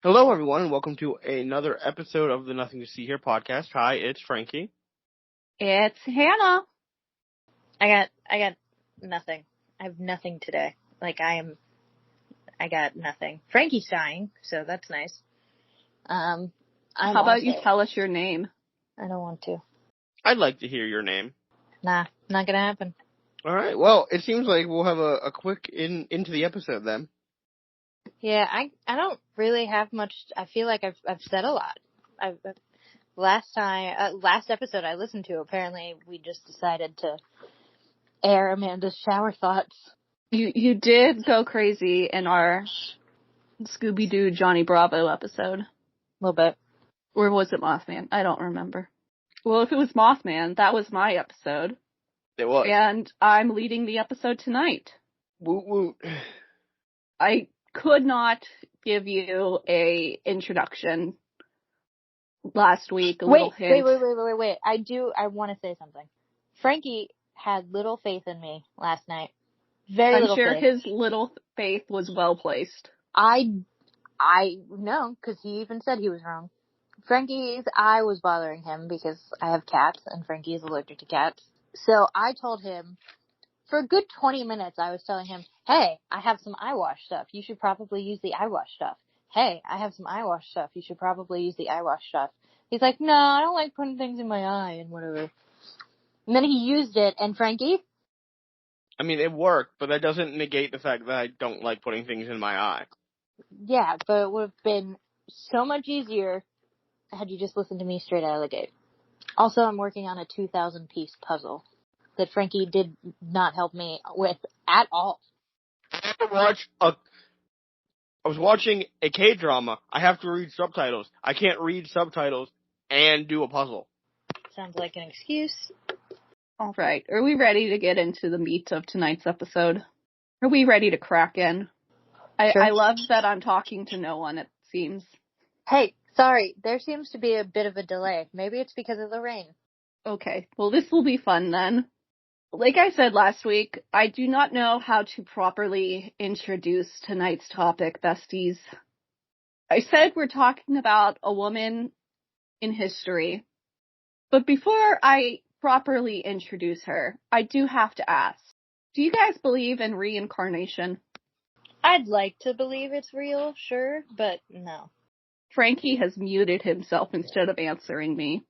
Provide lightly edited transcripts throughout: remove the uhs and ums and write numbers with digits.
Hello, everyone, and welcome to another episode of the Nothing to See Here podcast. Hi, it's Frankie. It's Hannah. I got nothing. I have nothing today. I got nothing. Frankie's dying, so that's nice. How about you tell us your name? I don't want to. I'd like to hear your name. Nah, not gonna happen. All right. Well, it seems like we'll have a quick into the episode then. Yeah, I don't really have much. I feel like I've said a lot. Last episode I listened to, apparently we just decided to air Amanda's shower thoughts. You did go crazy in our Scooby-Doo Johnny Bravo episode. A little bit. Or was it Mothman? I don't remember. Well, if it was Mothman, that was my episode. It was. And I'm leading the episode tonight. Woot woot. I could not give you a introduction last week. Little hint. Wait. I want to say something. Frankie had little faith in me last night. Very little faith. I'm sure his little faith was well placed. I know, because he even said he was wrong. Frankie's eye was bothering him because I have cats, and Frankie is allergic to cats. So I told him, for a good 20 minutes, I was telling him, hey, I have some eye wash stuff. You should probably use the eye wash stuff. Hey, I have some eye wash stuff. You should probably use the eye wash stuff. He's like, no, I don't like putting things in my eye and whatever. And then he used it, and Frankie? I mean, it worked, but that doesn't negate the fact that I don't like putting things in my eye. Yeah, but it would have been so much easier had you just listened to me straight out of the gate. Also, I'm working on a 2,000-piece puzzle that Frankie did not help me with at all. I was watching a K-drama. I have to read subtitles. I can't read subtitles and do a puzzle. Sounds like an excuse. All right. Are we ready to get into the meat of tonight's episode? Are we ready to crack in? Sure. I love that I'm talking to no one, it seems. Hey, sorry. There seems to be a bit of a delay. Maybe it's because of the rain. Okay. Well, this will be fun then. Like I said last week, I do not know how to properly introduce tonight's topic, besties. I said we're talking about a woman in history. But before I properly introduce her, I do have to ask, do you guys believe in reincarnation? I'd like to believe it's real, sure, but no. Frankie has muted himself instead of answering me.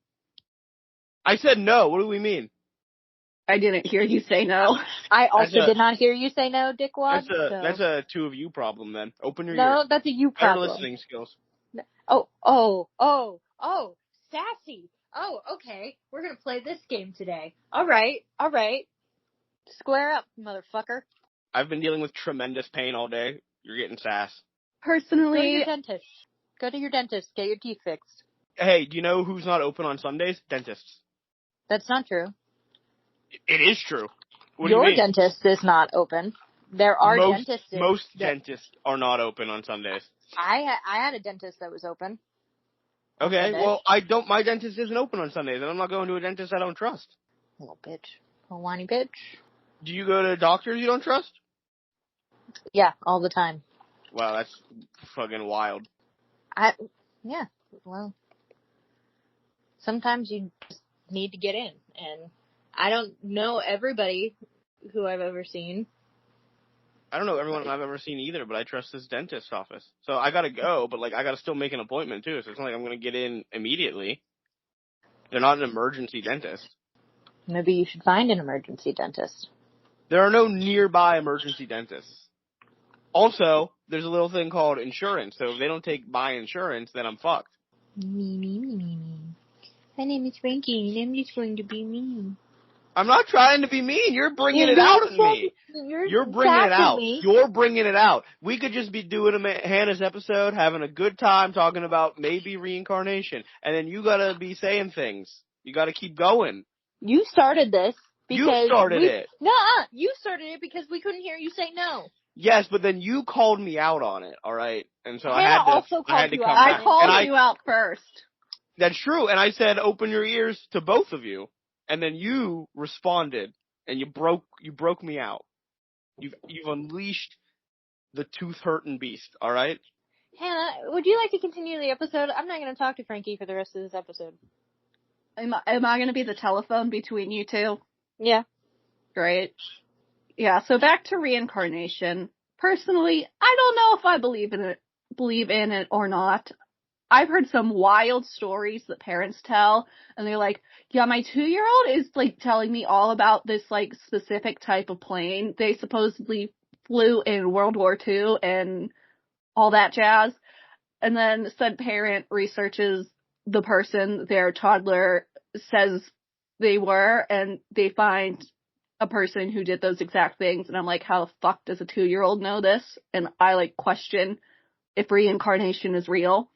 I said no. What do we mean? I didn't hear you say no. I also did not hear you say no, dickwad. That's a two of you problem then. Open your ears. No, that's a you problem. Better listening skills. Oh, sassy. Oh, okay. We're gonna play this game today. All right. Square up, motherfucker. I've been dealing with tremendous pain all day. You're getting sass. Personally, Go to your dentist. Get your teeth fixed. Hey, do you know who's not open on Sundays? Dentists. That's not true. It is true. What Your do you mean? dentist is not open. There are dentists. Most dentists are not open on Sundays. I had a dentist that was open. Okay, well, my dentist isn't open on Sundays, and I'm not going to a dentist I don't trust. Little bitch. Little whiny bitch. Do you go to doctors you don't trust? Yeah, all the time. Wow, that's fucking wild. Yeah, well, sometimes you just need to get in, and I don't know everybody who I've ever seen. I don't know everyone I've ever seen either, but I trust this dentist's office. So I gotta go, but I gotta still make an appointment too, so it's not like I'm gonna get in immediately. They're not an emergency dentist. Maybe you should find an emergency dentist. There are no nearby emergency dentists. Also, there's a little thing called insurance, so if they don't take my insurance, then I'm fucked. Me. My name is Frankie, and I'm just going to be mean. I'm not trying to be mean. You're bringing it out in me. You're bringing it out. You're bringing it out. We could just be doing Hannah's episode, having a good time, talking about maybe reincarnation, and then you gotta be saying things. You gotta keep going. You started this because you started it. Nuh-uh. You started it because we couldn't hear you say no. Yes, but then you called me out on it, all right? And so Hannah I also had to come out. back. I called you out first. That's true, and I said open your ears to both of you, and then you responded, and you broke me out. You've unleashed the tooth-hurting beast, all right? Hannah, would you like to continue the episode? I'm not going to talk to Frankie for the rest of this episode. Am I going to be the telephone between you two? Yeah. Great. Yeah, so back to reincarnation. Personally, I don't know if I believe in it or not. I've heard some wild stories that parents tell, and they're like, yeah, my 2-year-old is, like, telling me all about this, like, specific type of plane they supposedly flew in World War II and all that jazz. And then said parent researches the person their toddler says they were, and they find a person who did those exact things. And I'm like, how the fuck does a 2-year-old know this? And I, like, question if reincarnation is real.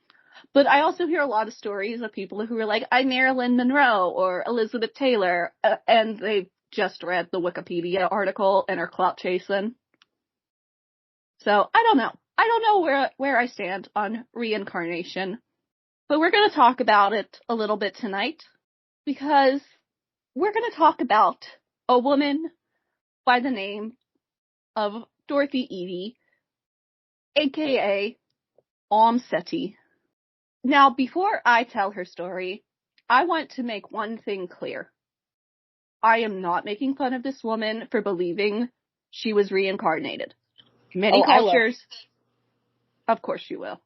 But I also hear a lot of stories of people who are like, I'm Marilyn Monroe or Elizabeth Taylor, and they've just read the Wikipedia article and are clout chasing. So I don't know. I don't know where I stand on reincarnation, but we're going to talk about it a little bit tonight because we're going to talk about a woman by the name of Dorothy Eady, aka Seti. Now, before I tell her story, I want to make one thing clear. I am not making fun of this woman for believing she was reincarnated. Many cultures... Of course you will.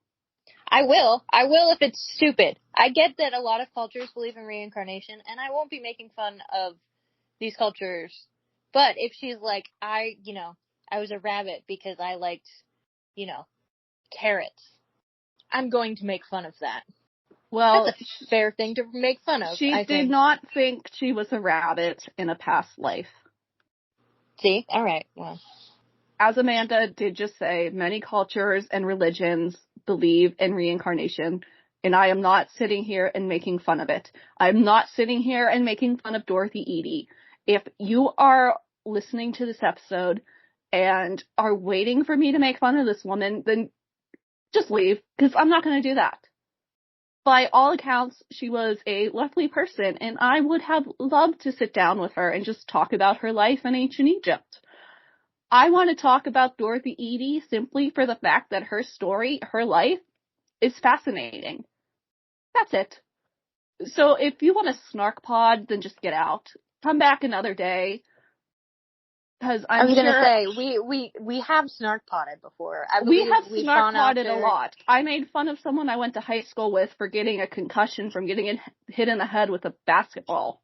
I will if it's stupid. I get that a lot of cultures believe in reincarnation, and I won't be making fun of these cultures. But if she's like, I was a rabbit because I liked, carrots, I'm going to make fun of that. Well, that's a fair thing to make fun of. She did not think she was a rabbit in a past life. See? All right. Well, as Amanda did just say, many cultures and religions believe in reincarnation, and I am not sitting here and making fun of it. I'm not sitting here and making fun of Dorothy Eady. If you are listening to this episode and are waiting for me to make fun of this woman, then just leave, because I'm not going to do that. By all accounts, she was a lovely person, and I would have loved to sit down with her and just talk about her life in ancient Egypt. I want to talk about Dorothy Eady simply for the fact that her story, her life, is fascinating. That's it. So if you want a snark pod, then just get out. Come back another day. Because I was going to say, we have snark potted before. We have snark potted a lot. I made fun of someone I went to high school with for getting a concussion from getting hit in the head with a basketball.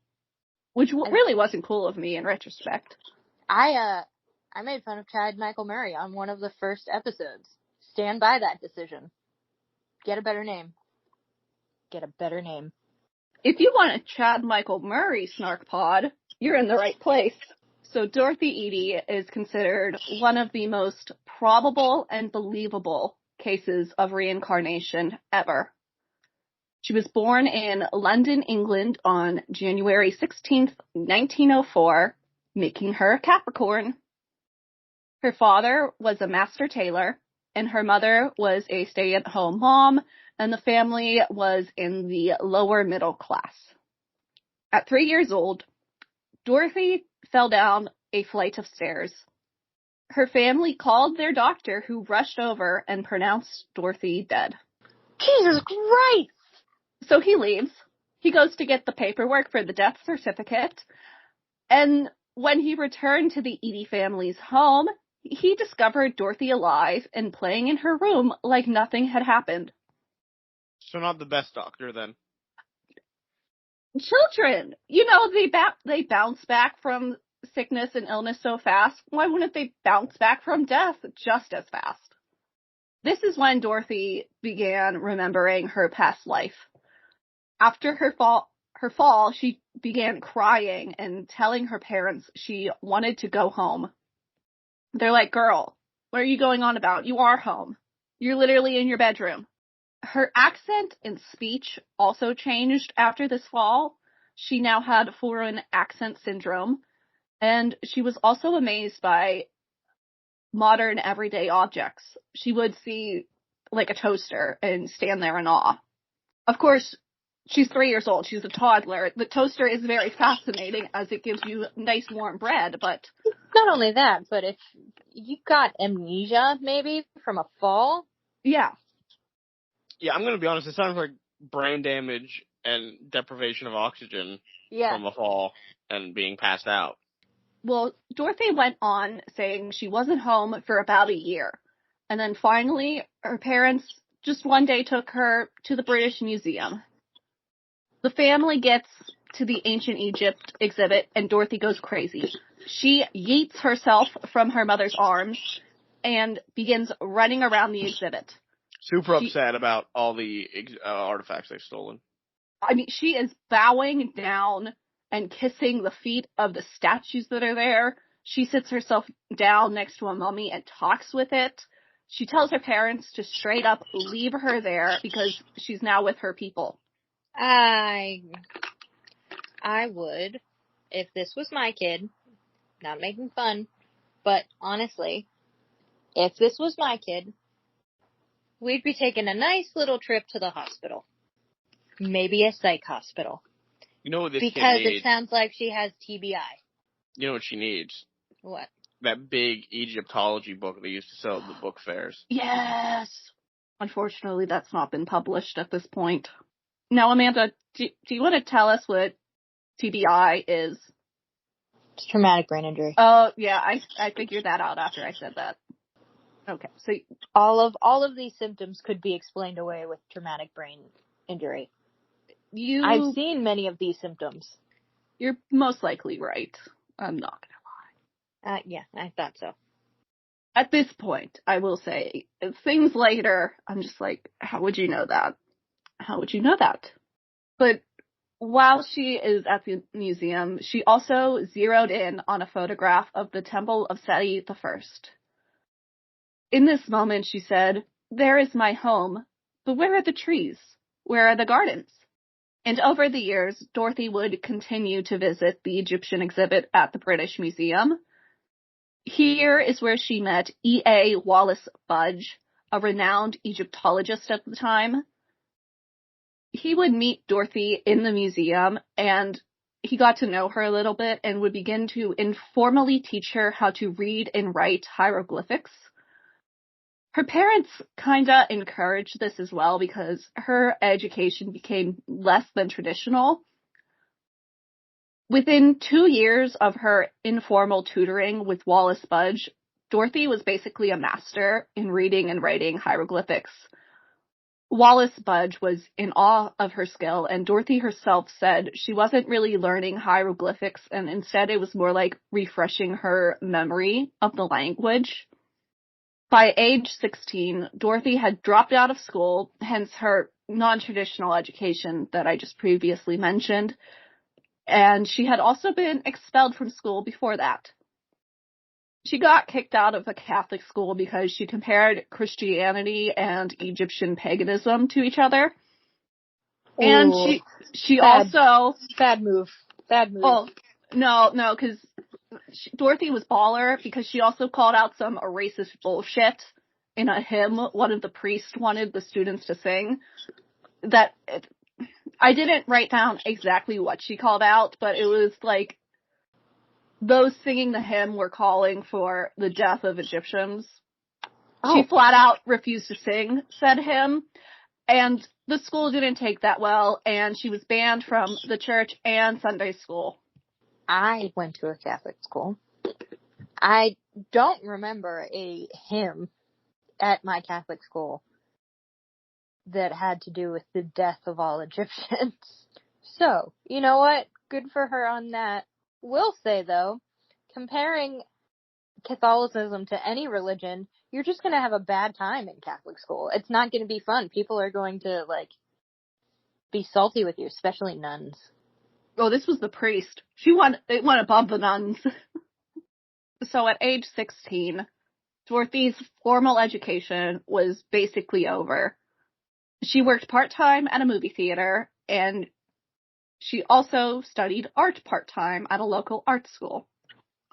Which really wasn't cool of me in retrospect. I made fun of Chad Michael Murray on one of the first episodes. Stand by that decision. Get a better name. Get a better name. If you want a Chad Michael Murray snark pod, you're in the right place. So Dorothy Eady is considered one of the most probable and believable cases of reincarnation ever. She was born in London, England on January 16th, 1904, making her a Capricorn. Her father was a master tailor, and her mother was a stay-at-home mom, and the family was in the lower middle class. At 3 years old, Dorothy fell down a flight of stairs. Her family called their doctor, who rushed over and pronounced Dorothy dead. Jesus Christ! So he leaves. He goes to get the paperwork for the death certificate, and when he returned to the Eady family's home, he discovered Dorothy alive and playing in her room like nothing had happened. So not the best doctor, then. Children, they bounce back from sickness and illness so fast. Why wouldn't they bounce back from death just as fast? This is when Dorothy began remembering her past life. After her fall, she began crying and telling her parents she wanted to go home. They're like, girl, what are you going on about? You are home. You're literally in your bedroom. Her accent and speech also changed after this fall. She now had foreign accent syndrome, and she was also amazed by modern everyday objects. She would see, like, a toaster and stand there in awe. Of course, she's 3 years old. She's a toddler. The toaster is very fascinating as it gives you nice warm bread, but... Not only that, but if you got amnesia, maybe, from a fall... Yeah. Yeah, I'm going to be honest. It sounds like brain damage and deprivation of oxygen from a fall and being passed out. Well, Dorothy went on saying she wasn't home for about a year. And then finally, her parents just one day took her to the British Museum. The family gets to the ancient Egypt exhibit, and Dorothy goes crazy. She yeets herself from her mother's arms and begins running around the exhibit. Super upset about all the artifacts they've stolen. I mean, she is bowing down and kissing the feet of the statues that are there. She sits herself down next to a mummy and talks with it. She tells her parents to straight up leave her there because she's now with her people. I would, if this was my kid, not making fun, but honestly, if this was my kid, we'd be taking a nice little trip to the hospital. Maybe a psych hospital. You know what this kid needs? Because it sounds like she has TBI. You know what she needs? What? That big Egyptology book they used to sell at the book fairs. Yes! Unfortunately, that's not been published at this point. Now, Amanda, do you want to tell us what TBI is? It's traumatic brain injury. Oh, yeah, I figured that out after I said that. Okay, so all of these symptoms could be explained away with traumatic brain injury. I've seen many of these symptoms. You're most likely right. I'm not gonna lie. Yeah, I thought so. At this point, I will say, things later, I'm just like, how would you know that? How would you know that? But while she is at the museum, she also zeroed in on a photograph of the Temple of Seti I. In this moment, she said, "There is my home, but where are the trees? Where are the gardens?" And over the years, Dorothy would continue to visit the Egyptian exhibit at the British Museum. Here is where she met E.A. Wallace Budge, a renowned Egyptologist at the time. He would meet Dorothy in the museum, and he got to know her a little bit and would begin to informally teach her how to read and write hieroglyphics. Her parents kinda encouraged this as well because her education became less than traditional. Within 2 years of her informal tutoring with Wallace Budge, Dorothy was basically a master in reading and writing hieroglyphics. Wallace Budge was in awe of her skill, and Dorothy herself said she wasn't really learning hieroglyphics, and instead it was more like refreshing her memory of the language. By age 16, Dorothy had dropped out of school, hence her non-traditional education that I just previously mentioned, and she had also been expelled from school before that. She got kicked out of a Catholic school because she compared Christianity and Egyptian paganism to each other. Ooh, and she also... Bad move. Oh, no, because Dorothy was baller because she also called out some racist bullshit in a hymn one of the priests wanted the students to sing. I didn't write down exactly what she called out, but it was like those singing the hymn were calling for the death of Egyptians. Oh. She flat out refused to sing said hymn, and the school didn't take that well, and she was banned from the church and Sunday school. I went to a Catholic school. I don't remember a hymn at my Catholic school that had to do with the death of all Egyptians. So, you know what? Good for her on that. Will say, though, comparing Catholicism to any religion, you're just going to have a bad time in Catholic school. It's not going to be fun. People are going to, be salty with you, especially nuns. Oh, this was the priest. They want to bump the nuns. So at age 16, Dorothy's formal education was basically over. She worked part-time at a movie theater, and she also studied art part-time at a local art school.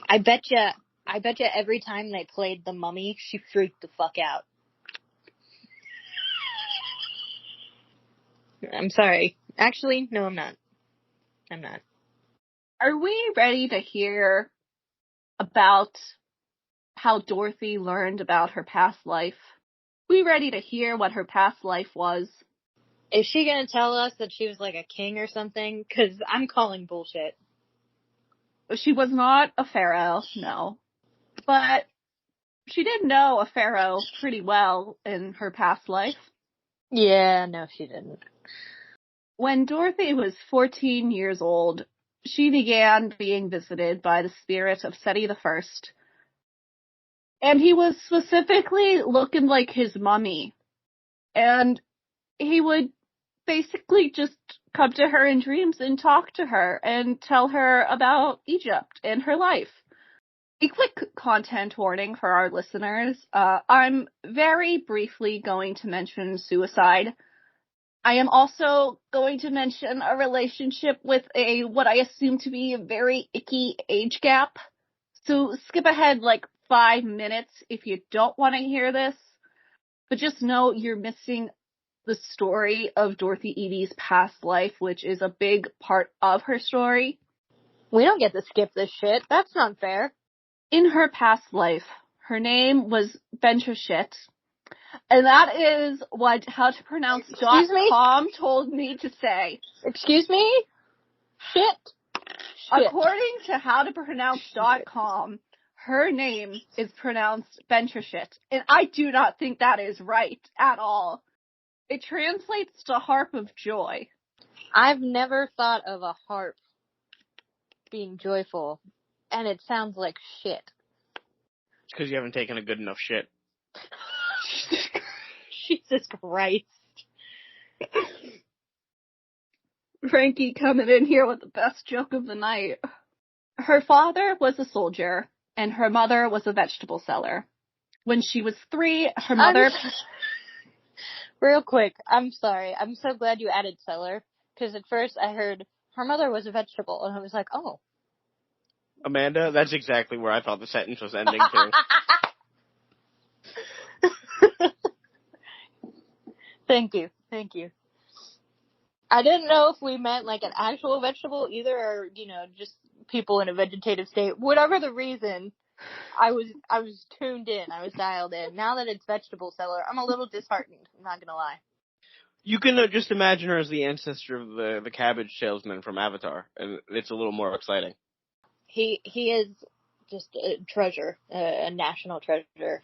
I bet you every time they played The Mummy, she freaked the fuck out. I'm sorry. Actually, no, I'm not. Are we ready to hear about how Dorothy learned about her past life? We ready to hear what her past life was? Is she gonna tell us that she was like a king or something? 'Cause I'm calling bullshit. She was not a pharaoh, no. But she did know a pharaoh pretty well in her past life. Yeah, no, she didn't. When Dorothy was 14 years old, she began being visited by the spirit of Seti I. And he was specifically looking like his mummy. And he would basically just come to her in dreams and talk to her and tell her about Egypt and her life. A quick content warning for our listeners. I'm very briefly going to mention suicide. I am also going to mention a relationship with what I assume to be a very icky age gap. So skip ahead like 5 minutes if you don't want to hear this. But just know you're missing the story of Dorothy Eady's past life, which is a big part of her story. We don't get to skip this shit. That's not fair. In her past life, her name was Bentrashit. And that is what howtopronounce.com told me to say. Excuse me? Shit. According to howtopronounce.com, her name is pronounced Bentrashit. And I do not think that is right at all. It translates to harp of joy. I've never thought of a harp being joyful, and it sounds like shit. It's because you haven't taken a good enough shit. Jesus Christ. Frankie coming in here with the best joke of the night. Her father was a soldier, and her mother was a vegetable seller. When she was 3, her mother... Real quick, I'm sorry. I'm so glad you added seller, because at first I heard her mother was a vegetable, and I was like, oh. Amanda, that's exactly where I thought the sentence was ending too. Thank you. I didn't know if we meant like an actual vegetable either, or, just people in a vegetative state. Whatever the reason, I was tuned in. I was dialed in. Now that it's vegetable seller, I'm a little disheartened. I'm not gonna lie. You can just imagine her as the ancestor of the cabbage salesman from Avatar, and it's a little more exciting. He is just a treasure, a national treasure.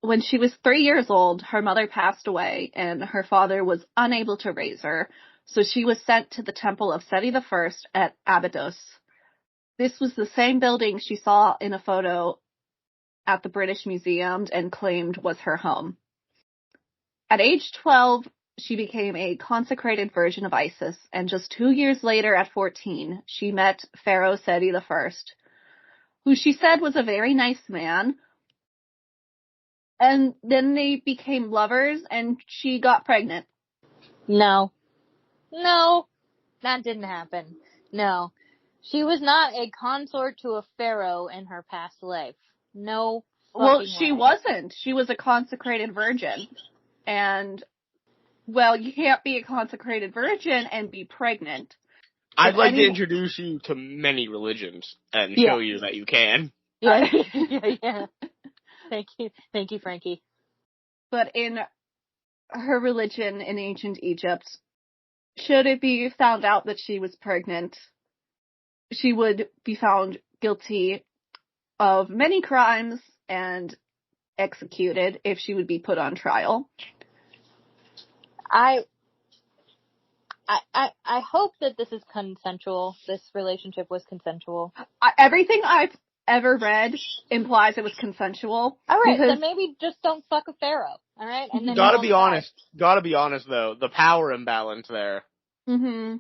When she was 3 years old, her mother passed away, and her father was unable to raise her, so she was sent to the temple of Seti I at Abydos. This was the same building she saw in a photo at the British Museum and claimed was her home. At age 12, she became a consecrated version of Isis, and just 2 years later, at 14, she met Pharaoh Seti I, who she said was a very nice man. And then they became lovers, and she got pregnant. No, that didn't happen. No. She was not a consort to a pharaoh in her past life. No fucking way. She wasn't. She was a consecrated virgin. And, you can't be a consecrated virgin and be pregnant. I'd like to introduce you to many religions and show you that you can. Yeah. Yeah. Thank you, Frankie. But in her religion in ancient Egypt, should it be found out that she was pregnant, she would be found guilty of many crimes and executed if she would be put on trial. I hope that this is consensual. This relationship was consensual. Everything I've ever read implies it was consensual. Alright, then maybe just don't fuck a pharaoh, alright? And then Gotta be honest though, the power imbalance there. Mm-hmm.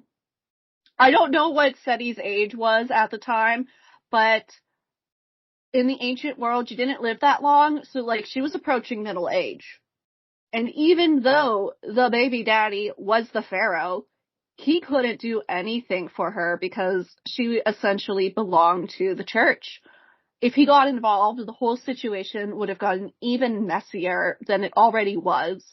I don't know what Seti's age was at the time, but in the ancient world, you didn't live that long, so, she was approaching middle age. And even though the baby daddy was the pharaoh, he couldn't do anything for her because she essentially belonged to the church. If he got involved, the whole situation would have gotten even messier than it already was.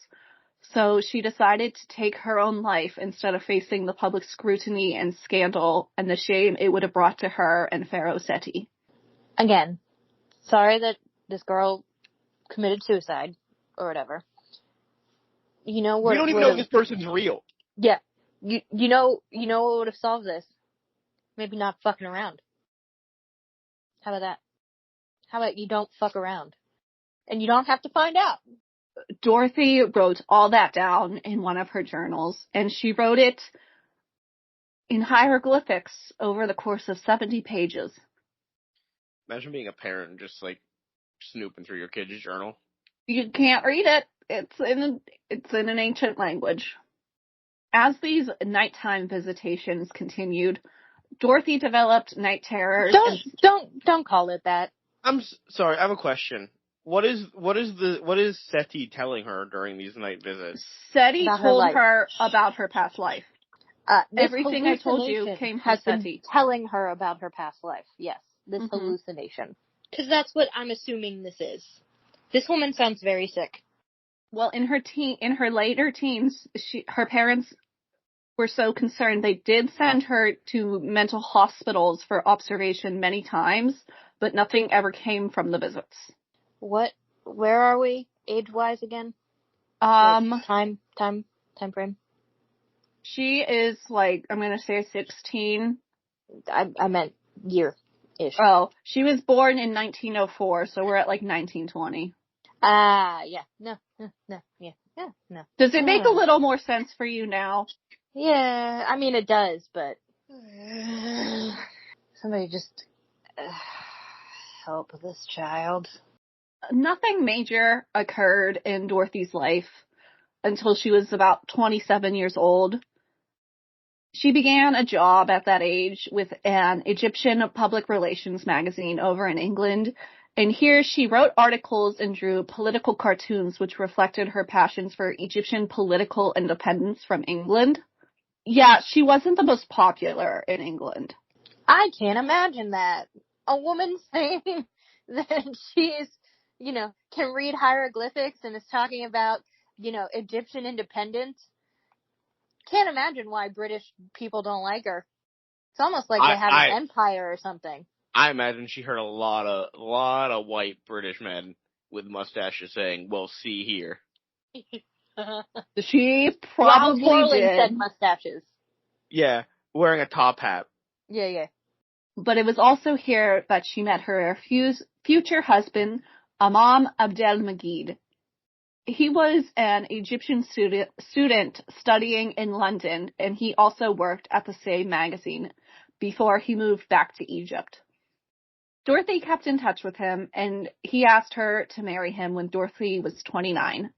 So she decided to take her own life instead of facing the public scrutiny and scandal and the shame it would have brought to her and Pharaoh Seti. Again, sorry that this girl committed suicide or whatever. You know what? We don't even know if this person's real. Yeah. You know what would have solved this? Maybe not fucking around. How about that? How about you don't fuck around? And you don't have to find out. Dorothy wrote all that down in one of her journals, and she wrote it in hieroglyphics over the course of 70 pages. Imagine being a parent and just, like, snooping through your kid's journal. You can't read it. It's in an ancient language. As these nighttime visitations continued, Dorothy developed night terrors. Don't call it that. I'm sorry, I have a question. What is Seti telling her during these night visits? Seti told her about her past life. Everything I told you came from Seti. Telling her about her past life. Yes, this hallucination. Because that's what I'm assuming this is. This woman sounds very sick. Well, in her later teens, her parents were so concerned they did send her to mental hospitals for observation many times, but nothing ever came from the visits. What? Where are we age-wise again? Time frame. She is like, I'm gonna say 16. I meant year-ish. Oh, she was born in 1904, so we're at like 1920. Yeah. No. Does it make a little more sense for you now? Yeah, I mean it does, but somebody just help this child. Nothing major occurred in Dorothy's life until she was about 27 years old. She began a job at that age with an Egyptian public relations magazine over in England, and here she wrote articles and drew political cartoons which reflected her passions for Egyptian political independence from England. Yeah, she wasn't the most popular in England. I can't imagine that. A woman saying that she's, can read hieroglyphics and is talking about, Egyptian independence. Can't imagine why British people don't like her. It's almost like they have an empire or something. I imagine she heard a lot of white British men with mustaches saying, "Well, see here." She probably did. Said mustaches. Yeah, wearing a top hat. Yeah. But it was also here that she met her future husband, Imam Abdelmajid. He was an Egyptian student studying in London, and he also worked at the same magazine before he moved back to Egypt. Dorothy kept in touch with him, and he asked her to marry him when Dorothy was 29.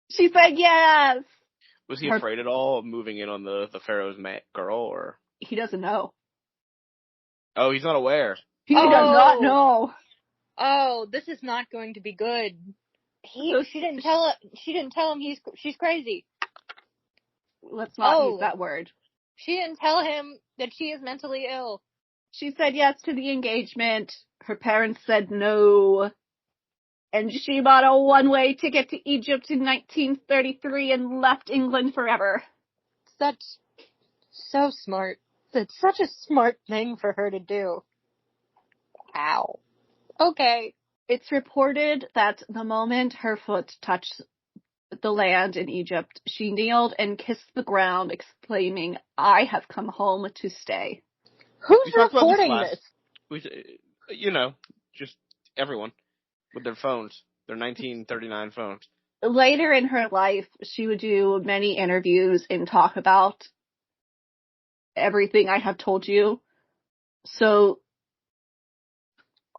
She said yes! Was he afraid at all of moving in on the Pharaoh's girl, or? He doesn't know. Oh, he's not aware. He does not know. Oh, this is not going to be good. She didn't tell him she's crazy. Let's not use that word. She didn't tell him that she is mentally ill. She said yes to the engagement. Her parents said no. And she bought a one-way ticket to Egypt in 1933 and left England forever. That's so smart. That's such a smart thing for her to do. Ow. Okay. It's reported that the moment her foot touched the land in Egypt, she kneeled and kissed the ground, exclaiming, "I have come home to stay." Who's reporting this? Just everyone with their phones, their 1939 phones. Later in her life, she would do many interviews and talk about everything I have told you. So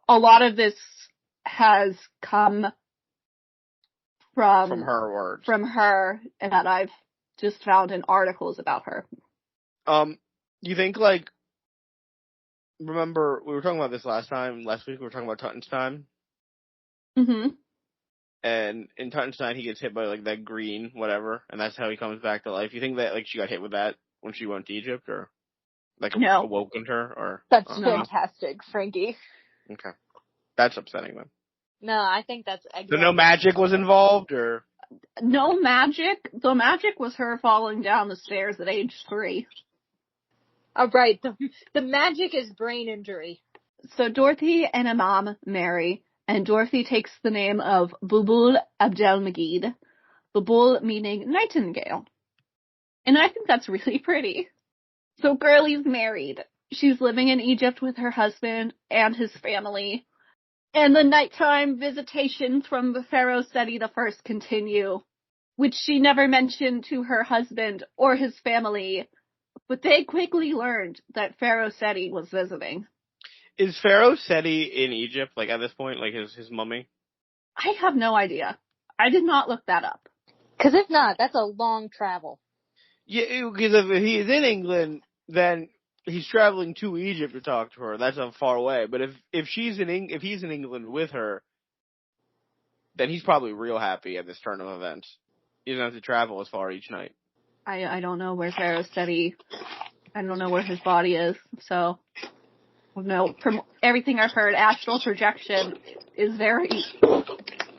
a lot of this has come from her words. From her, and that I've just found in articles about her. You think, remember, we were talking about this last week, we were talking about Tuttenstein? Mm-hmm. And in Tuttenstein, he gets hit by, that green whatever, and that's how he comes back to life. You think that, she got hit with that when she went to Egypt, or, no. awoken her, or? That's fantastic, Frankie. Okay. That's upsetting, then. No, I think that's exactly. So no magic was involved, or? No magic. The magic was her falling down the stairs at age 3. Oh, right. The magic is brain injury. So Dorothy and Imam marry, and Dorothy takes the name of Bulbul Abdelmajid. the bull meaning nightingale. And I think that's really pretty. So Girlie's married. She's living in Egypt with her husband and his family. And the nighttime visitations from the Pharaoh Seti I continue, which she never mentioned to her husband or his family, but they quickly learned that Pharaoh Seti was visiting. Is Pharaoh Seti in Egypt, like, at this point, like his mummy? I have no idea. I did not look that up. Because if not, that's a long travel. Yeah, because if he's in England, then he's traveling to Egypt to talk to her. That's far away. But if he's in England with her, then he's probably real happy at this turn of events. He doesn't have to travel as far each night. I don't know where Pharaoh Seti. I don't know where his body is. So, no. From everything I've heard, astral projection is very,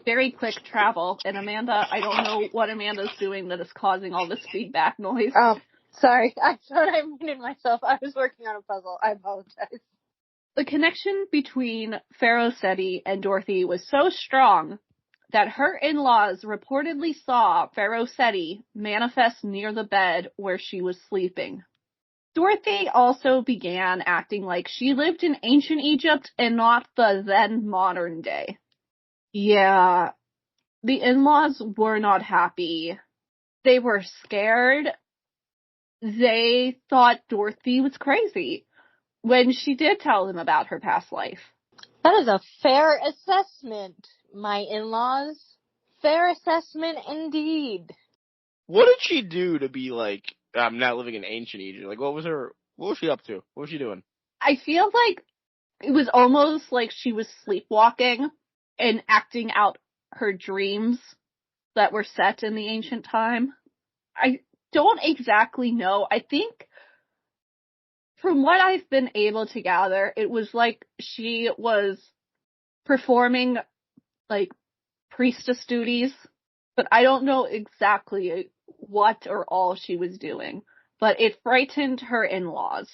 very quick travel. And Amanda, I don't know what Amanda's doing that is causing all this feedback noise. Oh, sorry. I thought I muted myself. I was working on a puzzle. I apologize. The connection between Pharaoh Seti and Dorothy was so strong that her in-laws reportedly saw Pharaoh Seti manifest near the bed where she was sleeping. Dorothy also began acting like she lived in ancient Egypt and not the then modern day. Yeah, the in-laws were not happy. They were scared. They thought Dorothy was crazy when she did tell them about her past life. That is a fair assessment, my in-laws. Fair assessment indeed. What did she do to be like, I'm not living in ancient Egypt? Like, what was she up to? What was she doing? I feel like it was almost like she was sleepwalking and acting out her dreams that were set in the ancient time. I don't exactly know. I think from what I've been able to gather, it was like she was performing like priestess duties, but I don't know exactly what or all she was doing. But it frightened her in-laws.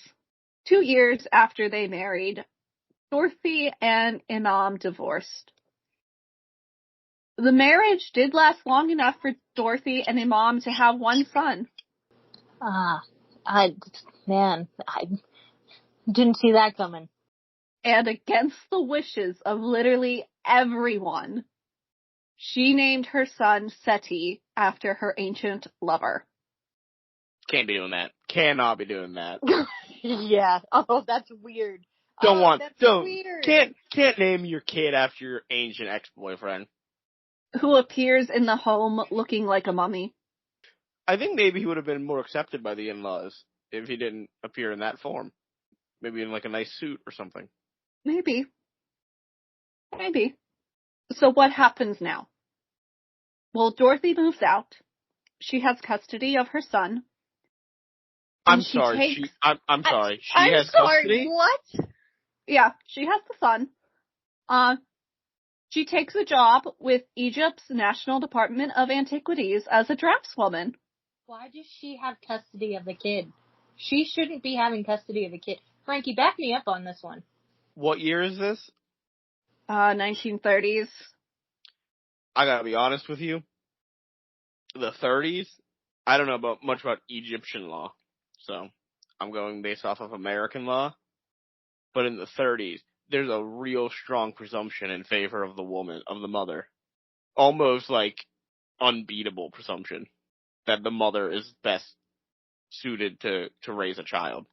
2 years after they married, Dorothy and Imam divorced. The marriage did last long enough for Dorothy and Imam to have one son. I didn't see that coming. And against the wishes of literally everyone, she named her son Seti after her ancient lover. Can't be doing that. Cannot be doing that. Yeah. Oh, that's weird. Weird. Can't name your kid after your ancient ex-boyfriend. Who appears in the home looking like a mummy. I think maybe he would have been more accepted by the in-laws if he didn't appear in that form. Maybe in like a nice suit or something. Maybe. So what happens now? Well, Dorothy moves out. She has custody of her son. I'm sorry. She has custody? What? Yeah, she has the son. She takes a job with Egypt's National Department of Antiquities as a draftswoman. Why does she have custody of the kid? She shouldn't be having custody of the kid. Frankie, back me up on this one. What year is this? 1930s. I gotta be honest with you. The 30s, I don't know much about Egyptian law, so I'm going based off of American law. But in the 30s, there's a real strong presumption in favor of the woman, of the mother. Almost like unbeatable presumption that the mother is best suited to raise a child.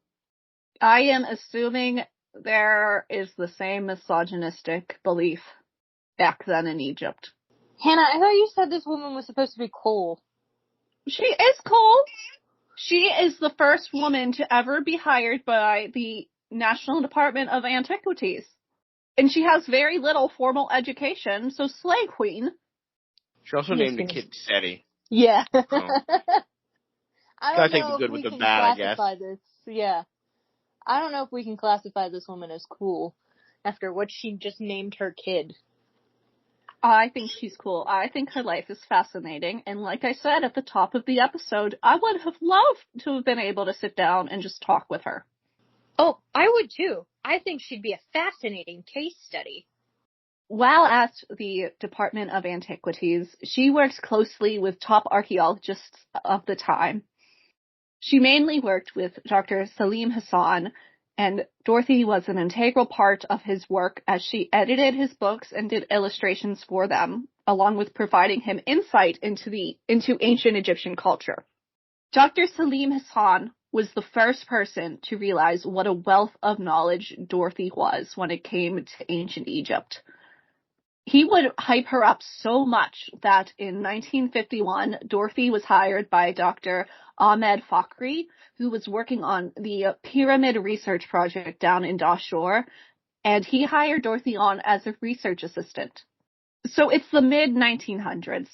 I am assuming there is the same misogynistic belief back then in Egypt. Hannah, I thought you said this woman was supposed to be cool. She is cool. She is the first woman to ever be hired by the National Department of Antiquities. And she has very little formal education, so slay queen. She also named the kid Seti. Yeah. Oh. I don't know if we can classify this. Yeah. I don't know if we can classify this woman as cool after what she just named her kid. I think she's cool. I think her life is fascinating. And like I said at the top of the episode, I would have loved to have been able to sit down and just talk with her. Oh, I would too. I think she'd be a fascinating case study. While at the Department of Antiquities, she worked closely with top archaeologists of the time. She mainly worked with Dr. Salim Hassan, and Dorothy was an integral part of his work as she edited his books and did illustrations for them, along with providing him insight into ancient Egyptian culture. Dr. Salim Hassan was the first person to realize what a wealth of knowledge Dorothy was when it came to ancient Egypt. He would hype her up so much that in 1951, Dorothy was hired by Dr. Ahmed Fakhri, who was working on the Pyramid Research Project down in Dashur, and he hired Dorothy on as a research assistant. So it's the mid-1900s,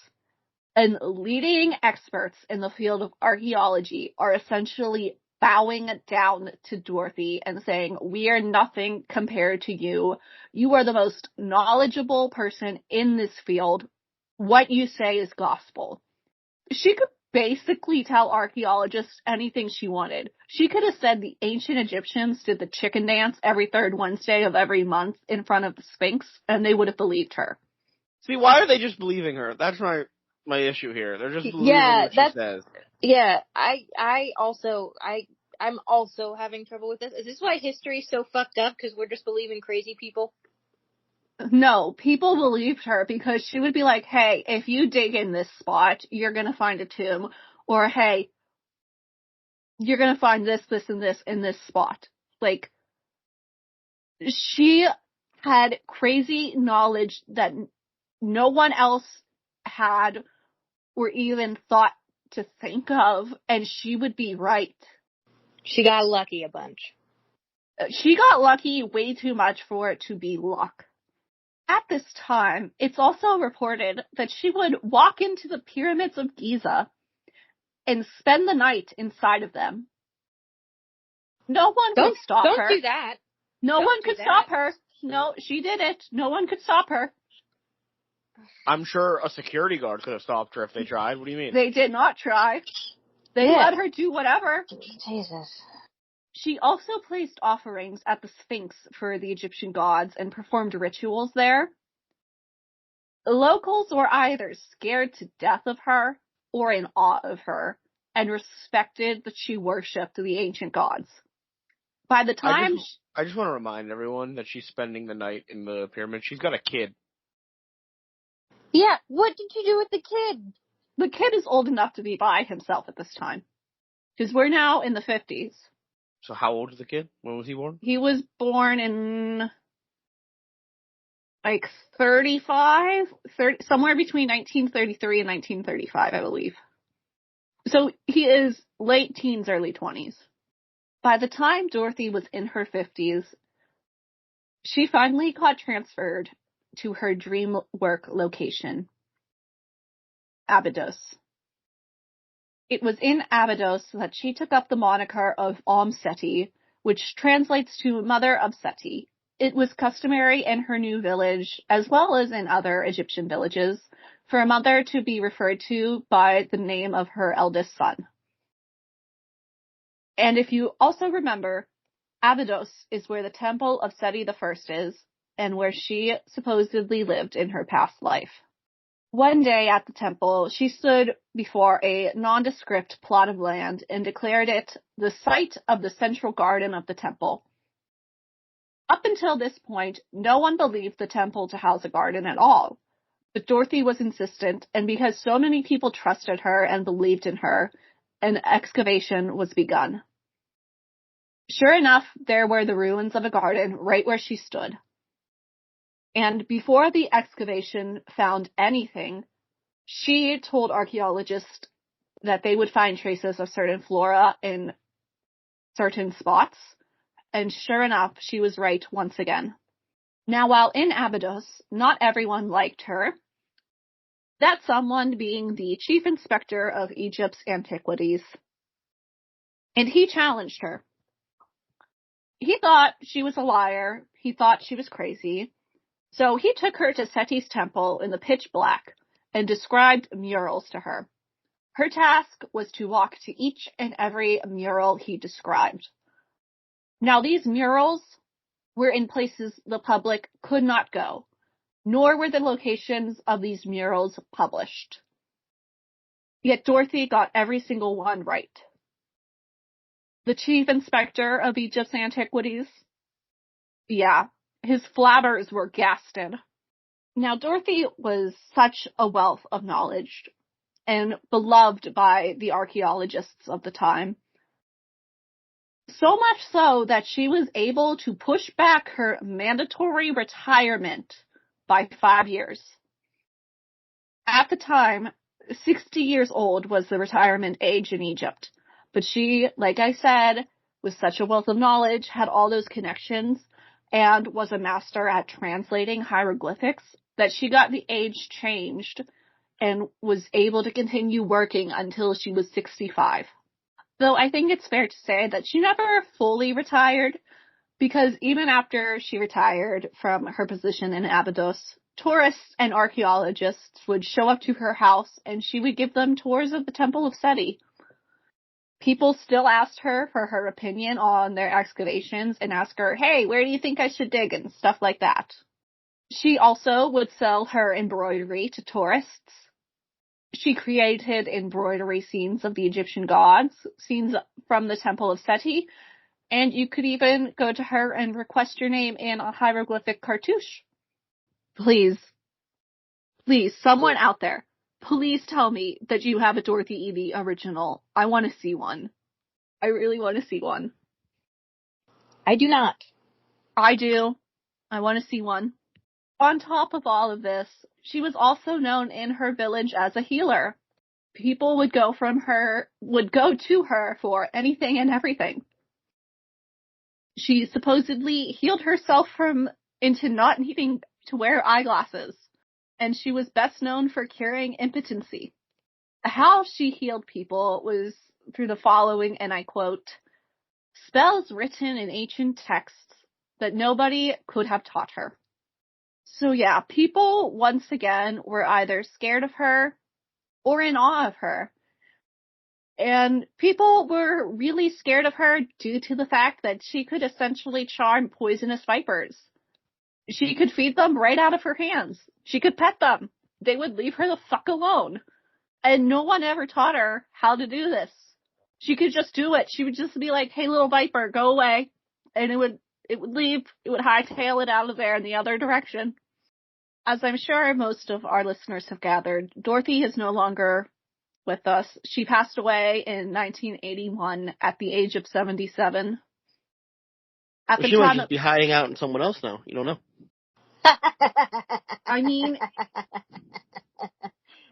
and leading experts in the field of archaeology are essentially bowing down to Dorothy and saying, we are nothing compared to you. You are the most knowledgeable person in this field. What you say is gospel. She could basically tell archaeologists anything she wanted. She could have said the ancient Egyptians did the chicken dance every third Wednesday of every month in front of the Sphinx, and they would have believed her. See, why are they just believing her? That's my issue here. They're just believing what she says. Yeah, I'm also having trouble with this. Is this why history is so fucked up? Because we're just believing crazy people? No, people believed her because she would be like, hey, if you dig in this spot, you're going to find a tomb. Or, hey, you're going to find this, and this in this spot. Like, she had crazy knowledge that no one else had or even thought to think of, and she would be right. She got lucky a bunch. She got lucky way too much for it to be luck. At this time, it's also reported that she would walk into the pyramids of Giza and spend the night inside of them. No one could stop her. Don't do that. No one could stop her. No, she did it. No one could stop her. I'm sure a security guard could have stopped her if they tried. What do you mean? They did not try. They let her do whatever. Jesus. She also placed offerings at the Sphinx for the Egyptian gods and performed rituals there. Locals were either scared to death of her or in awe of her and respected that she worshipped the ancient gods. By the time... I just want to remind everyone that she's spending the night in the pyramid. She's got a kid. Yeah, what did you do with the kid? The kid is old enough to be by himself at this time. Because we're now in the 50s. So how old is the kid? When was he born? He was born in, 35, somewhere between 1933 and 1935, I believe. So he is late teens, early 20s. By the time Dorothy was in her 50s, she finally got transferred to her dream work location, Abydos. It was in Abydos that she took up the moniker of Seti, which translates to Mother of Seti. It was customary in her new village, as well as in other Egyptian villages, for a mother to be referred to by the name of her eldest son. And if you also remember, Abydos is where the temple of Seti I is, and where she supposedly lived in her past life. One day at the temple, she stood before a nondescript plot of land and declared it the site of the central garden of the temple. Up until this point, no one believed the temple to house a garden at all. But Dorothy was insistent, and because so many people trusted her and believed in her, an excavation was begun. Sure enough, there were the ruins of a garden right where she stood. And before the excavation found anything, she told archaeologists that they would find traces of certain flora in certain spots. And sure enough, she was right once again. Now, while in Abydos, not everyone liked her. That someone being the chief inspector of Egypt's antiquities. And he challenged her. He thought she was a liar. He thought she was crazy. So he took her to Seti's temple in the pitch black and described murals to her. Her task was to walk to each and every mural he described. Now, these murals were in places the public could not go. nor were the locations of these murals published. Yet Dorothy got every single one right. The chief inspector of Egypt's antiquities, yeah, his flabbers were gasted. Now, Dorothy was such a wealth of knowledge and beloved by the archaeologists of the time. So much so that she was able to push back her mandatory retirement by 5 years. At the time, 60 years old was the retirement age in Egypt. But she, like I said, was such a wealth of knowledge, had all those connections, and was a master at translating hieroglyphics that she got the age changed and was able to continue working until she was 65. Though I think it's fair to say that she never fully retired, because even after she retired from her position in Abydos, tourists and archaeologists would show up to her house and she would give them tours of the Temple of Seti. People still asked her for her opinion on their excavations and ask her, hey, where do you think I should dig, and stuff like that. She also would sell her embroidery to tourists. She created embroidery scenes of the Egyptian gods, scenes from the Temple of Seti, and you could even go to her and request your name in a hieroglyphic cartouche. Please, someone out there, please tell me that you have a Dorothy Eady original. I want to see one. I really want to see one. I do not. I do. I want to see one. On top of all of this, she was also known in her village as a healer. People would go to her for anything and everything. She supposedly healed herself into not needing to wear eyeglasses, and she was best known for curing impotency. How she healed people was through the following, and I quote, spells written in ancient texts that nobody could have taught her. So yeah, people once again were either scared of her or in awe of her. And people were really scared of her due to the fact that she could essentially charm poisonous vipers. She could feed them right out of her hands. She could pet them. They would leave her the fuck alone. And no one ever taught her how to do this. She could just do it. She would just be like, hey, little viper, go away. And it would leave. It would hightail it out of there in the other direction. As I'm sure most of our listeners have gathered, Dorothy is no longer with us. She passed away in 1981 at the age of 77. She might just be hiding out in someone else now. You don't know. I mean...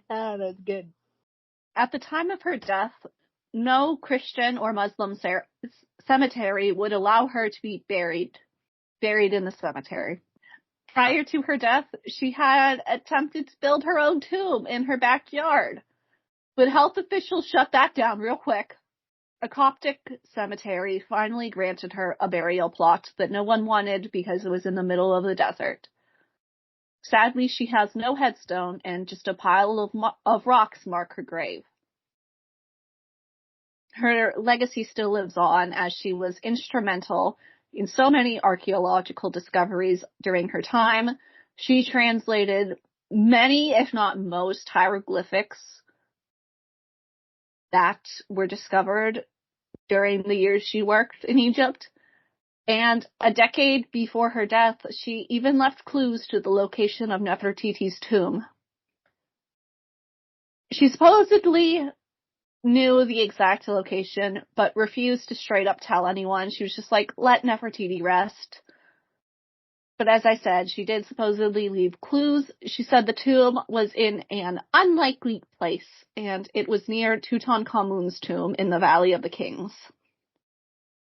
Oh, that's good. At the time of her death, no Christian or Muslim cemetery would allow her to be buried in the cemetery. Prior to her death, she had attempted to build her own tomb in her backyard, but health officials shut that down real quick. A Coptic cemetery finally granted her a burial plot that no one wanted because it was in the middle of the desert. Sadly, she has no headstone and just a pile of rocks mark her grave. Her legacy still lives on as she was instrumental in so many archaeological discoveries during her time. She translated many, if not most, hieroglyphics that were discovered during the years she worked in Egypt. And a decade before her death, she even left clues to the location of Nefertiti's tomb. She supposedly knew the exact location, but refused to straight up tell anyone. She was just like, let Nefertiti rest. But as I said, she did supposedly leave clues. She said the tomb was in an unlikely place, and it was near Tutankhamun's tomb in the Valley of the Kings.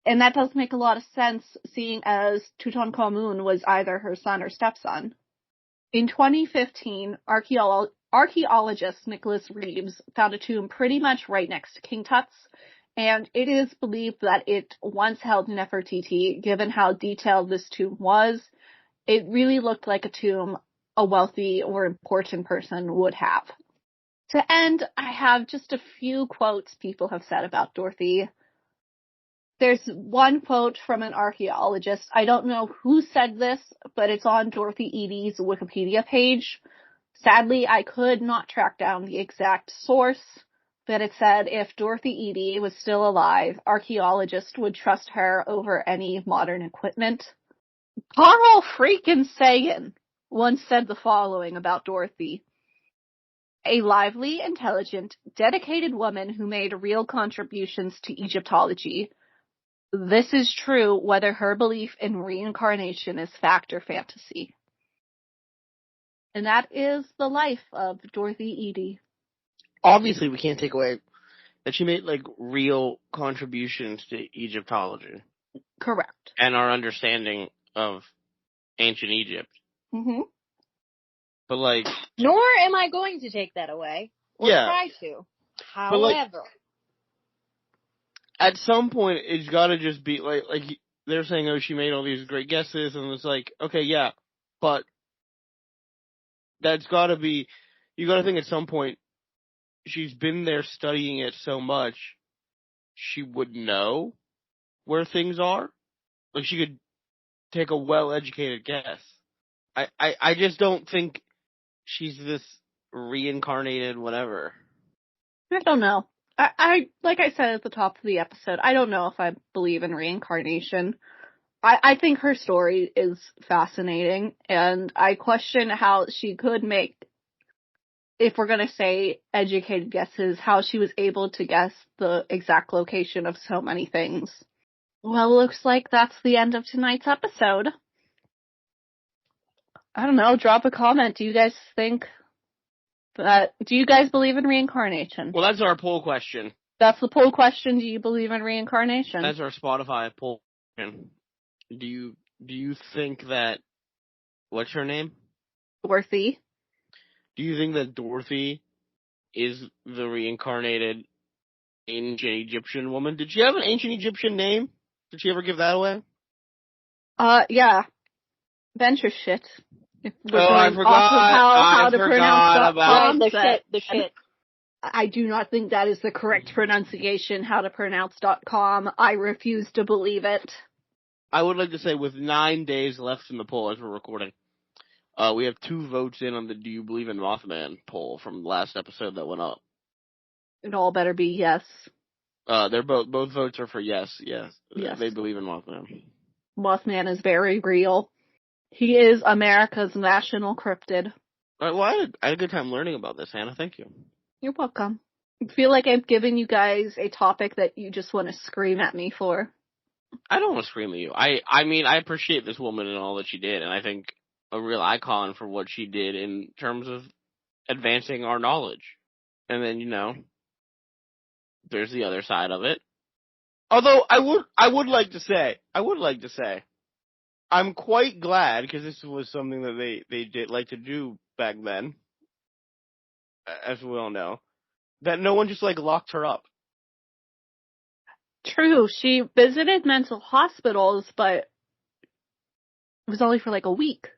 And that does make a lot of sense, seeing as Tutankhamun was either her son or stepson. In 2015, archaeologist Nicholas Reeves found a tomb pretty much right next to King Tut's, and it is believed that it once held Nefertiti. Given how detailed this tomb was, it really looked like a tomb a wealthy or important person would have. To end, I have just a few quotes people have said about Dorothy. There's one quote from an archaeologist. I don't know who said this, but it's on Dorothy Eady's Wikipedia page. Sadly, I could not track down the exact source, but it said if Dorothy Eady was still alive, archaeologists would trust her over any modern equipment. Carl freaking Sagan once said the following about Dorothy. A lively, intelligent, dedicated woman who made real contributions to Egyptology. This is true whether her belief in reincarnation is fact or fantasy. And that is the life of Dorothy Eady. Obviously, we can't take away that she made, like, real contributions to Egyptology. Correct. And our understanding of ancient Egypt. Mm-hmm. But, like... Nor am I going to take that away. Or try to. However... At some point, it's gotta just be, like they're saying, oh, she made all these great guesses, and it's like, okay, yeah, but that's gotta be, you gotta think at some point, she's been there studying it so much, she would know where things are. Like, she could take a well-educated guess. I just don't think she's this reincarnated whatever. I don't know. I like I said at the top of the episode, I don't know if I believe in reincarnation. I think her story is fascinating, and I question how she could make, if we're going to say educated guesses, how she was able to guess the exact location of so many things. Well, looks like that's the end of tonight's episode. I don't know, drop a comment. Do you guys believe in reincarnation? Well, that's our poll question. That's the poll question. Do you believe in reincarnation? That's our Spotify poll question. Do you think that, what's her name? Dorothy. Do you think that Dorothy is the reincarnated ancient Egyptian woman? Did she have an ancient Egyptian name? Did she ever give that away? Yeah. Venture shit. I forgot. How to pronounce about the shit. I do not think that is the correct pronunciation, how to pronounce.com. I refuse to believe it. I would like to say, with 9 days left in the poll as we're recording, we have 2 votes in on the Do You Believe in Mothman poll from the last episode that went up. It all better be yes. They're both votes are for yes. Yes. They believe in Mothman. Mothman is very real. He is America's national cryptid. Well, I had a good time learning about this, Hannah. Thank you. You're welcome. I feel like I've given you guys a topic that you just want to scream at me for. I don't want to scream at you. I mean, I appreciate this woman and all that she did, and I think a real icon for what she did in terms of advancing our knowledge. And then, there's the other side of it. Although I would like to say, I'm quite glad, because this was something that they did like to do back then, as we all know, that no one just, locked her up. True, she visited mental hospitals, but it was only for, a week.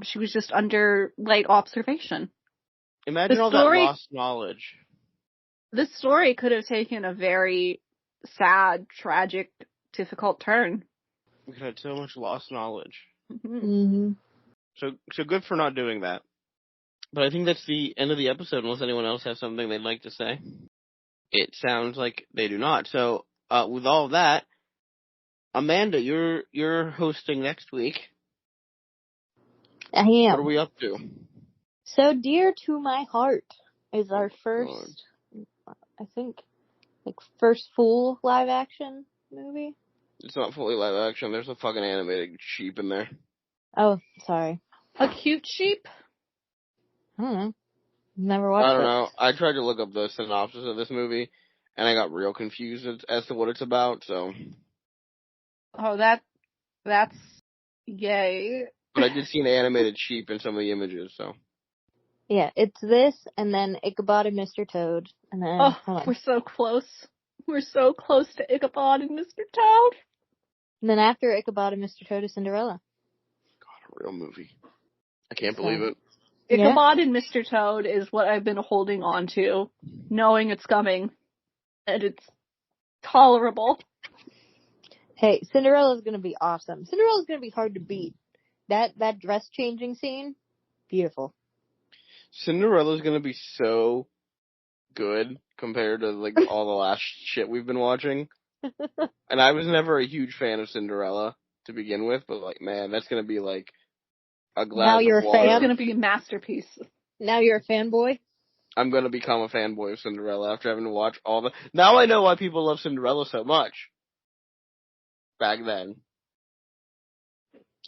She was just under light observation. Imagine all that lost knowledge. This story could have taken a very sad, tragic, difficult turn. We could have had so much lost knowledge. Mm-hmm. So good for not doing that. But I think that's the end of the episode, unless anyone else has something they'd like to say. It sounds like they do not. So, with all of that, Amanda, you're hosting next week. I am. What are we up to? So Dear to My Heart is our first, I think, first full live action movie. It's not fully live action. There's a fucking animated sheep in there. Oh, sorry. A cute sheep? I don't know. Never watched it. I don't know. I tried to look up the synopsis of this movie, and I got real confused as to what it's about, so. Oh, that's yay. But I did see an animated sheep in some of the images, so. Yeah, it's this, and then Ichabod and Mr. Toad, and then... Oh, we're so close. We're so close to Ichabod and Mr. Toad. And then after Ichabod and Mr. Toad is Cinderella. God, a real movie. I can't believe it. Ichabod and Mr. Toad is what I've been holding on to, knowing it's coming, and it's tolerable. Hey, Cinderella's gonna be awesome. Cinderella's gonna be hard to beat. That dress changing scene, beautiful. Cinderella's gonna be so good compared to like all the last shit we've been watching. And I was never a huge fan of Cinderella to begin with, but like, man, that's gonna be like a glass now you're of water. It's gonna be a masterpiece. Now you're a fanboy? I'm gonna become a fanboy of Cinderella after having to watch all the. Now I know why people love Cinderella so much. Back then,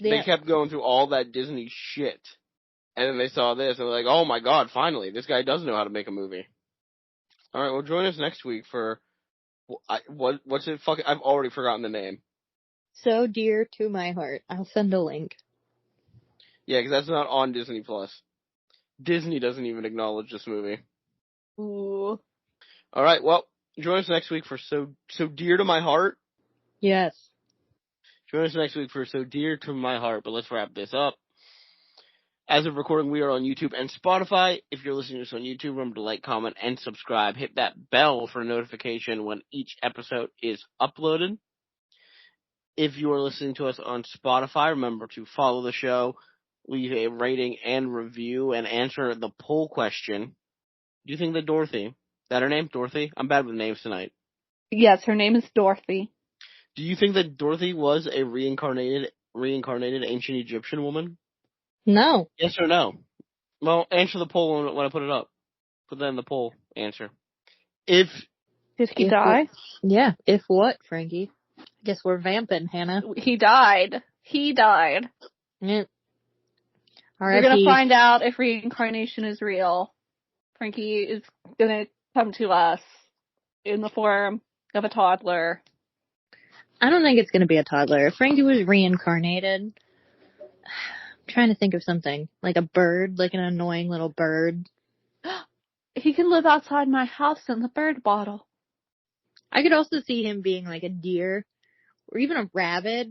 they kept going through all that Disney shit, and then they saw this and they're like, "Oh my god, finally, this guy does know how to make a movie." All right, well, join us next week for what's it? Fucking, I've already forgotten the name. So Dear to My Heart. I'll send a link. Yeah, because that's not on Disney Plus. Disney doesn't even acknowledge this movie. Ooh. All right, well, join us next week for So Dear to My Heart. Yes. Join us next week for So Dear to My Heart, but let's wrap this up. As of recording, we are on YouTube and Spotify. If you're listening to us on YouTube, remember to like, comment, and subscribe. Hit that bell for a notification when each episode is uploaded. If you are listening to us on Spotify, remember to follow the show, leave a rating and review, and answer the poll question. Do you think that Dorothy, that her name, Dorothy? I'm bad with names tonight. Yes, her name is Dorothy. Do you think that Dorothy was a reincarnated ancient Egyptian woman? No. Yes or no? Well, answer the poll when I put it up. Put that in the poll answer. Did he die? Yeah. If what, Frankie? I guess we're vamping, Hannah. He died. Yeah. We're gonna find out if reincarnation is real. Frankie is gonna come to us in the form of a toddler. I don't think it's gonna be a toddler. If Frankie was reincarnated, I'm trying to think of something. Like a bird, like an annoying little bird. He can live outside my house in the bird bottle. I could also see him being like a deer. Or even a rabbit.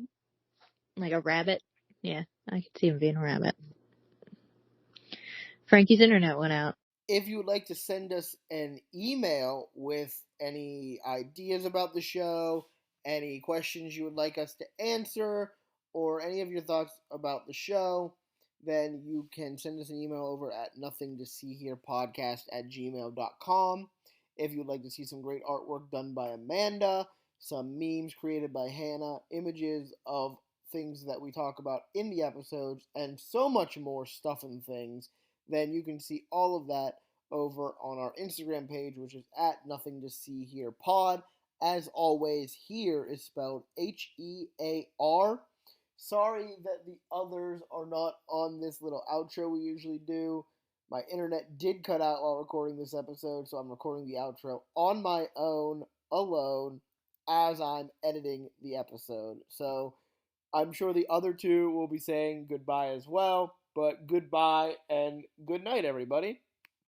Like a rabbit. Yeah, I could see him being a rabbit. Frankie's internet went out. If you would like to send us an email with any ideas about the show, any questions you would like us to answer, or any of your thoughts about the show, then you can send us an email over at nothingtoseeherepodcast@gmail.com. If you'd like to see some great artwork done by Amanda, some memes created by Hannah, images of things that we talk about in the episodes, and so much more stuff and things, then you can see all of that over on our Instagram page, which is at nothingtoseeherepod. As always, here is spelled HEAR. Sorry that the others are not on this little outro we usually do. My internet did cut out while recording this episode, so I'm recording the outro on my own, alone, as I'm editing the episode. So I'm sure the other two will be saying goodbye as well, but goodbye and good night, everybody.